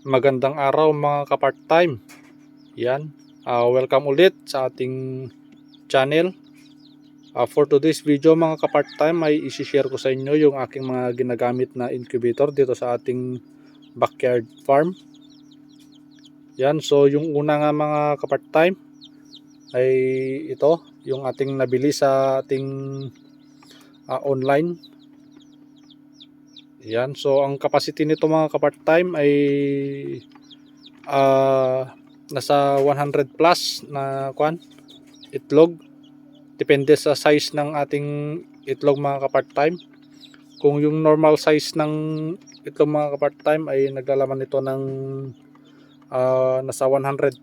Magandang araw mga ka-part-time. Yan. Welcome ulit sa ating channel. For today's video mga ka-part-time ay isi-share ko sa inyo yung aking mga ginagamit na incubator dito sa ating backyard farm. Yan. So yung una nga mga ka-part-time ay ito. Yung ating nabili sa ating online. Yan, so ang capacity nito mga ka-part-time ay nasa 100 plus na itlog. Depende sa size ng ating itlog mga ka-part-time. Kung yung normal size ng itlog mga ka-part-time ay naglalaman ito ng nasa 120.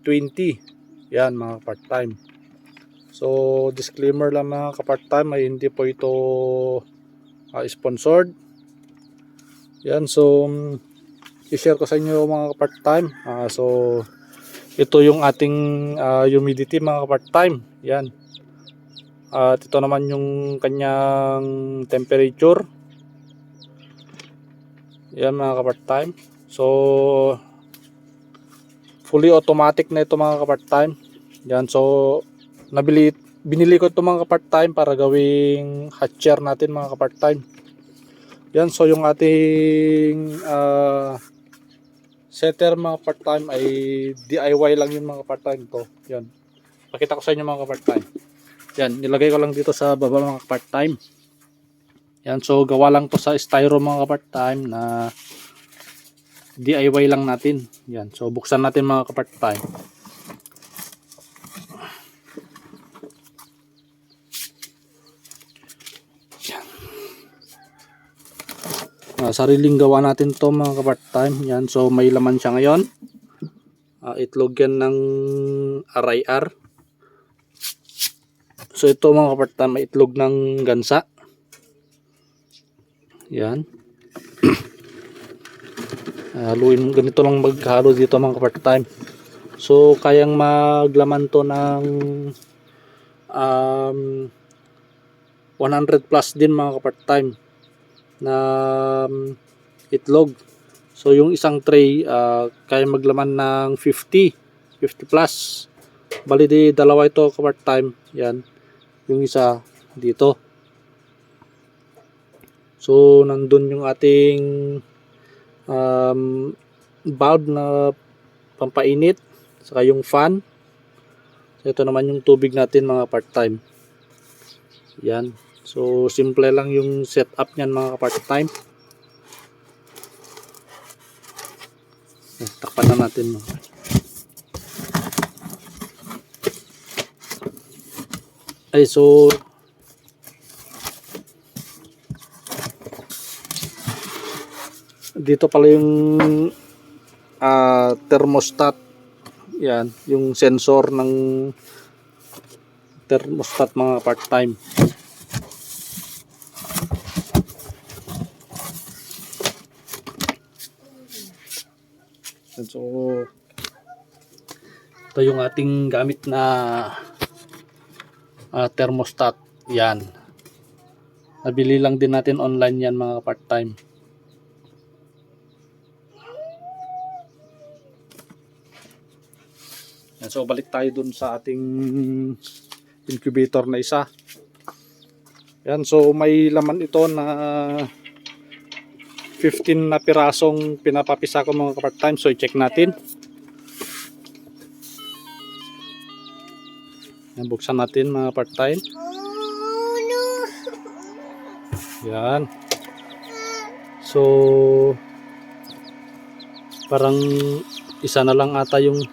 Yan mga ka-part-time. So disclaimer lang mga ka-part-time ay hindi po ito sponsored. Yan, so i-share ko sa inyo mga part-time. So ito yung ating humidity mga part-time. Yan. At ito naman yung kanyang temperature. Yan mga part-time. So fully automatic na ito mga part-time. Yan, so binili ko ito mga part-time para gawing hatcher natin mga part-time. Yan, so yung ating setter mga part-time ay DIY lang yun mga part-time to. Yan. Pakita ko sa inyo mga part-time. Yan, nilagay ko lang dito sa baba mga part-time. Yan, so gawa lang to sa styro mga part-time na DIY lang natin. Yan, so buksan natin mga part-time. Sariling gawa natin to mga ka-part-time. Yan, so may laman siya ngayon. Itlog yan ng RIR. So ito mga ka-part-time, may itlog ng gansa. Yan. Haluin, ganito lang maghalo dito mga ka-part-time. So kayang maglaman to ng 100 plus din mga ka-part-time na itlog. So yung isang tray kaya maglaman ng 50 plus. Bali di dalawa ito ka-part-time. Yan. Yung isa dito. So nandun yung ating bulb na pampainit, saka yung fan. So ito naman yung tubig natin mga part-time. Yan. So simple lang yung setup niyan mga part-time. Takpan na natin. Ay, so dito pala yung thermostat. Yan, yung sensor ng thermostat mga part-time. So ito yung ating gamit na thermostat. Yan, nabili lang din natin online yan mga part-time. Yan, so balik tayo dun sa ating incubator na isa. Yan, so may laman ito na 15 na pirasong pinapapisa ko mga part-time. So i-check natin. Yan, buksan natin mga part-time. Yan. So parang isa na lang ata yung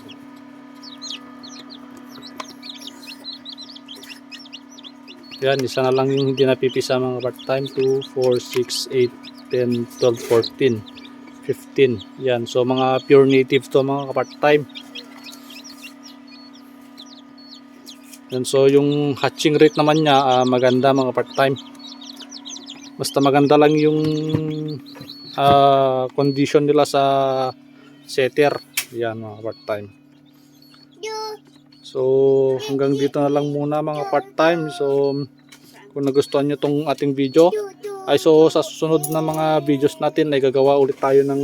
yan, isa na lang yung hindi napipisa mga part-time. 2, 4, 6, 8, 10, 12, 14, 15. Yan, so mga pure native to mga part-time. Yan, so yung hatching rate naman niya maganda mga part-time. Basta maganda lang yung condition nila sa setter. Yan mga part-time. So hanggang dito na lang muna mga part-time. So kung nagustuhan nyo tong ating video, ay so sa susunod na mga videos natin ay gagawa ulit tayo ng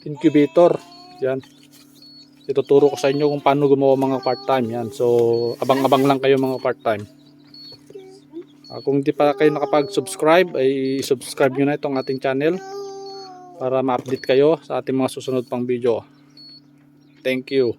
incubator. Yan. Ituturo ko sa inyo kung paano gumawa mga part-time. Yan. So, abang-abang lang kayo mga part-time. Kung hindi pa kayo nakapag-subscribe, ay subscribe nyo na itong ating channel para ma-update kayo sa ating mga susunod pang video. Thank you.